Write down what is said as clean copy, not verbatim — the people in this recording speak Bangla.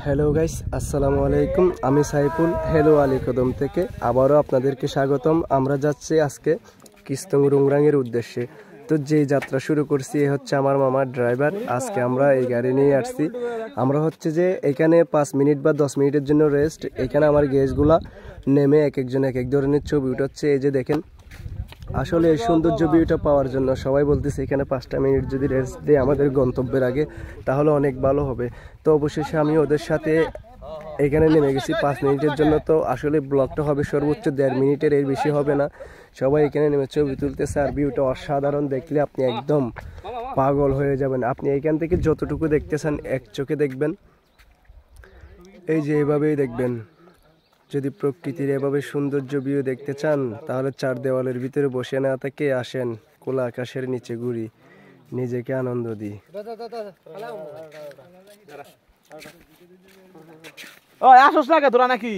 হ্যালো গাইস, আসসালামু আলাইকুম। আমি সাইফুল হেলো আলী কদম থেকে আবারও আপনাদেরকে স্বাগতম। আমরা যাচ্ছি আজকে কিস্তং রুংরাংয়ের উদ্দেশ্যে। তো যেই যাত্রা শুরু করছি এ হচ্ছে আমার মামার ড্রাইভার। আজকে আমরা এই গাড়ি নিয়ে আসছি। আমরা হচ্ছে যে এখানে 5 মিনিট বা 10 মিনিটের জন্য রেস্ট। এখানে আমার গেস্টগুলা নেমে এক একজন এক এক ধরনের ছবি উঠাচ্ছে। এই যে দেখেন, আসলে এই সৌন্দর্য ভিউটা পাওয়ার জন্য সবাই বলতেছে এখানে 5টা মিনিট যদি রেস্ট দেয় আমাদের গন্তব্যের আগে তাহলে অনেক ভালো হবে। তো অবশেষে আমি ওদের সাথে এখানে নেমে গেছি 5 মিনিটের জন্য। তো আসলে ব্লগটা হবে সর্বোচ্চ 1.5 মিনিটের, এর বেশি হবে না। সবাই এখানে নেমে ছবি তুলতেছে আর ভিউটা অসাধারণ। দেখলে আপনি একদম পাগল হয়ে যাবেন। আপনি এখান থেকে যতটুকু দেখতেছেন এক চোখে দেখবেন, এই যে এভাবেই দেখবেন। যদি প্রকৃতির এভাবে সৌন্দর্য ভিউ দেখতে চান তাহলে 4 দেওয়ালের ভিতরে বসে না থেকে আসেন খোলা আকাশের নিচে ঘুরি, নিজেকে আনন্দ দিই। আসস না কে তোরা নাকি?